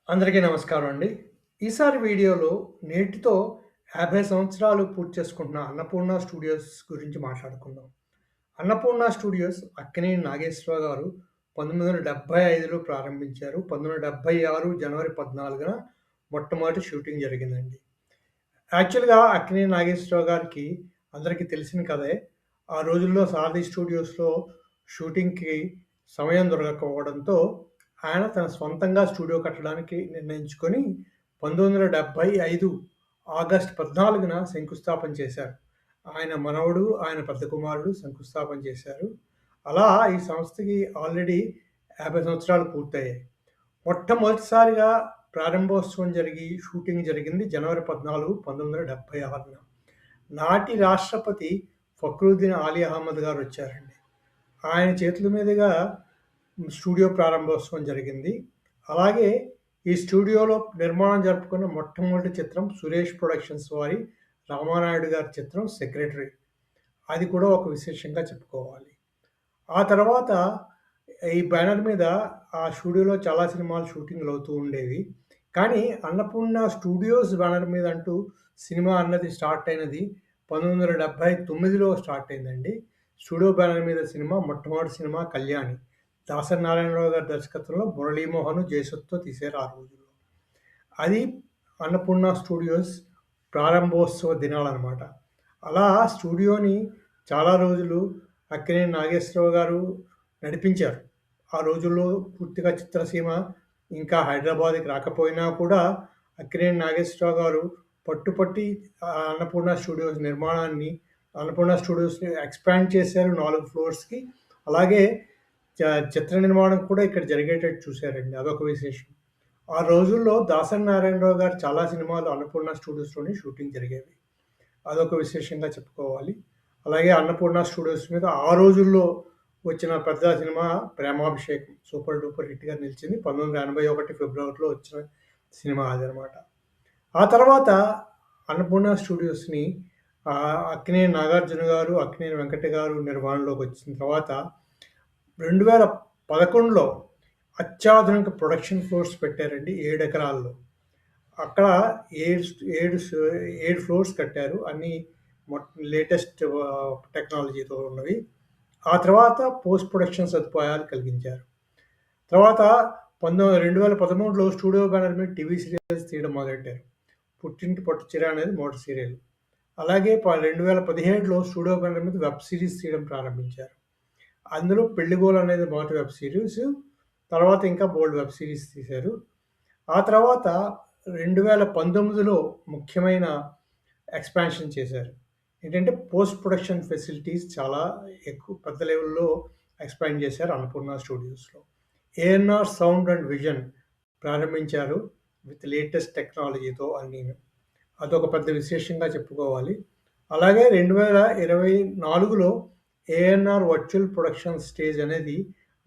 అందరికీ నమస్కారం అండి. ఈసారి వీడియోలో నేటితో 50 సంవత్సరాలు పూర్తి చేసుకుంటున్న అన్నపూర్ణ స్టూడియోస్ గురించి మాట్లాడుకుందాం. అన్నపూర్ణ స్టూడియోస్ అక్కినేని నాగేశ్వరరావు గారు 1975లో ప్రారంభించారు. 1976 జనవరి 14న మొట్టమొదటి షూటింగ్ జరిగిందండి. యాక్చువల్‌గా అక్కినేని నాగేశ్వరరావు గారికి అందరికీ తెలిసిన కథే. ఆ రోజుల్లో సారథి స్టూడియోస్‌లో షూటింగ్‌కి సమయం దొరకకపోవడంతో ఆయన తన స్వంతంగా స్టూడియో కట్టడానికి నిర్ణయించుకొని 1975 ఆగస్టు 14న శంకుస్థాపన చేశారు. ఆయన మనవడు, ఆయన పెద్ద కుమారుడు శంకుస్థాపన చేశారు. అలా ఈ సంస్థకి ఆల్రెడీ 50 సంవత్సరాలు పూర్తయ్యాయి. మొట్టమొదటిసారిగా ప్రారంభోత్సవం షూటింగ్ జరిగింది జనవరి 14, 1976న. నాటి రాష్ట్రపతి ఫక్రుద్దీన్ ఆలీ అహ్మద్ గారొచ్చారండి. ఆయన చేతుల మీదుగా స్టూడియో ప్రారంభోత్సవం జరిగింది. అలాగే ఈ స్టూడియోలో నిర్మాణం జరుపుకున్న మొట్టమొదటి చిత్రం సురేష్ ప్రొడక్షన్స్ వారి రామానాయుడు గారి చిత్రం 'సెక్రటరీ'. అది కూడా ఒక విశేషంగా చెప్పుకోవాలి. ఆ తర్వాత ఈ బ్యానర్ మీద ఆ స్టూడియోలో చాలా సినిమాలు షూటింగ్‌లవుతూ ఉండేవి. కానీ అన్నపూర్ణ స్టూడియోస్ బ్యానర్ మీద అంటూ సినిమా అన్నది స్టార్ట్ అయినది 1979లో స్టార్ట్ అయిందండి. స్టూడియో బ్యానర్ మీద సినిమా మొట్టమొదటి సినిమా 'కళ్యాణి'. దాసరి నారాయణరావు గారి దర్శకత్వంలో మురళీమోహన్, జయసుధతో తీశారు ఆ రోజుల్లో. అది అన్నపూర్ణ స్టూడియోస్ ప్రారంభోత్సవ దినాలనమాట. అలా స్టూడియోని చాలా రోజులు అక్కినేని నాగేశ్వరరావు గారు నడిపించారు. ఆ రోజుల్లో పూర్తిగా చిత్రసీమ ఇంకా హైదరాబాద్‌కి రాకపోయినా కూడా అక్కినేని నాగేశ్వరరావు గారు పట్టుపట్టి అన్నపూర్ణ స్టూడియోస్ నిర్మాణాన్ని, అన్నపూర్ణ స్టూడియోస్‌ని ఎక్స్‌పాండ్ చేశారు 4 ఫ్లోర్స్‌కి. అలాగే చ చిత్ర నిర్మాణం కూడా ఇక్కడ జరిగేటట్టు చూశారండి. అదొక విశేషం. ఆ రోజుల్లో దాసరి నారాయణరావు గారు చాలా సినిమాలు అన్నపూర్ణ స్టూడియోస్‌లోనే షూటింగ్ జరిగేవి. అదొక విశేషంగా చెప్పుకోవాలి. అలాగే అన్నపూర్ణ స్టూడియోస్ మీద ఆ రోజుల్లో వచ్చిన పెద్ద సినిమా 'ప్రేమాభిషేకం' సూపర్ డూపర్ హిట్‌గా నిలిచింది. 1981 ఫిబ్రవరిలో వచ్చిన సినిమా అదనమాట. ఆ తర్వాత అన్నపూర్ణ స్టూడియోస్‌ని అక్కినేని నాగార్జున గారు, అక్కినేని వెంకట గారు నిర్వహణలోకొచ్చిన తర్వాత 2011లో అత్యాధునిక ప్రొడక్షన్ ఫ్లోర్స్ పెట్టారండి 7 ఎకరాల్లో. అక్కడ 7 ఫ్లోర్స్ కట్టారు. అన్నీ లేటెస్ట్ టెక్నాలజీతో ఉన్నవి. ఆ తర్వాత పోస్ట్ ప్రొడక్షన్ సదుపాయాలు కలిగించారు. తర్వాత 2013లో స్టూడియో బ్యానర్ మీద టీవీ సీరియల్స్ తీయడం మొదలెట్టారు. 'పుట్టింటి పట్టు చీర' అనేది మొదటి సీరియల్. అలాగే 2017లో స్టూడియో బ్యానర్ మీద వెబ్ సీరీస్ తీయడం ప్రారంభించారు. అందులో 'పెళ్లిగోల' అనేది మొదటి వెబ్ సీరీస్. తర్వాత ఇంకా బోలెడు వెబ్ సీరీస్ తీశారు. ఆ తర్వాత 2019లో ముఖ్యమైన ఎక్స్‌పాన్షన్ చేశారు. ఏంటంటే పోస్ట్ ప్రొడక్షన్ ఫెసిలిటీస్ చాలా ఎక్కువ పెద్ద లెవెల్‌లో ఎక్స్‌పాండ్ చేశారు అన్నపూర్ణ స్టూడియోస్‌లో. ఏఎన్ఆర్ సౌండ్ అండ్ విజన్ ప్రారంభించారు విత్ లేటెస్ట్ టెక్నాలజీతో అన్నీను. అదొక పెద్ద విశేషంగా చెప్పుకోవాలి. అలాగే 2024లో ఏఎన్ఆర్ వర్చువల్ ప్రొడక్షన్ స్టేజ్ అనేది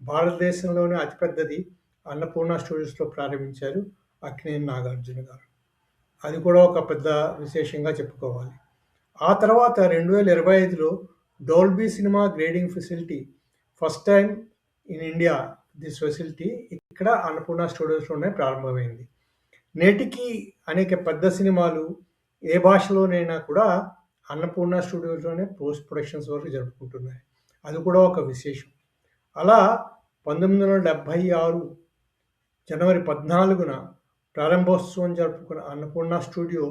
భారతదేశంలోనే అతిపెద్దది అన్నపూర్ణ స్టూడియోస్‌లో ప్రారంభించారు అక్కినేని నాగార్జున గారు. అది కూడా ఒక పెద్ద విశేషంగా చెప్పుకోవాలి. ఆ తర్వాత 2025లో Dolby cinema grading facility first time in India this facility ఇక్కడ అన్నపూర్ణ స్టూడియోస్‌లోనే ప్రారంభమైంది. నేటికి అనేక పెద్ద సినిమాలు ఏ భాషలోనైనా కూడా అన్నపూర్ణ స్టూడియోస్‌లోనే పోస్ట్ ప్రొడక్షన్స్ వరకు జరుపుకుంటున్నాయి. అది కూడా ఒక విశేషం. అలా 1976 జనవరి 14న ప్రారంభోత్సవం జరుపుకున్న అన్నపూర్ణ స్టూడియో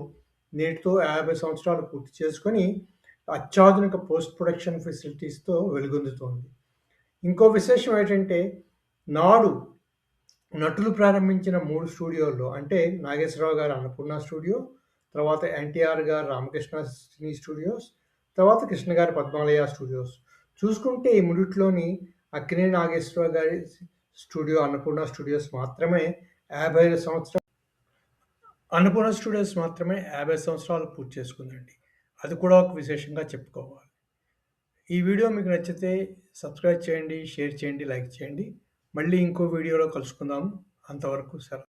నేటితో 50 సంవత్సరాలు పూర్తి చేసుకొని అత్యాధునిక పోస్ట్ ప్రొడక్షన్ ఫెసిలిటీస్‌తో వెలుగొందుతోంది. ఇంకో విశేషం ఏంటంటే నాడు నటులు ప్రారంభించిన 3 స్టూడియోల్లో అంటే నాగేశ్వరరావు గారి అన్నపూర్ణ స్టూడియో, తర్వాత ఎన్టీఆర్ గారి రామకృష్ణ సినీ స్టూడియోస్, తర్వాత కృష్ణ గారి పద్మాలయ స్టూడియోస్. చూసుకుంటే ఈ మూడిట్లోని అక్కినేని నాగేశ్వరరావు గారి స్టూడియో అన్నపూర్ణ స్టూడియోస్ మాత్రమే 55 సంవత్సరాలు అన్నపూర్ణ స్టూడియోస్ మాత్రమే 50 సంవత్సరాలు పూర్తి చేసుకుందండి. అది కూడా ఒక విశేషంగా చెప్పుకోవాలి. ఈ వీడియో మీకు నచ్చితే సబ్స్క్రైబ్ చేయండి, షేర్ చేయండి, లైక్ చేయండి. మళ్ళీ ఇంకో వీడియోలో కలుసుకుందాం. అంతవరకు సెలవు.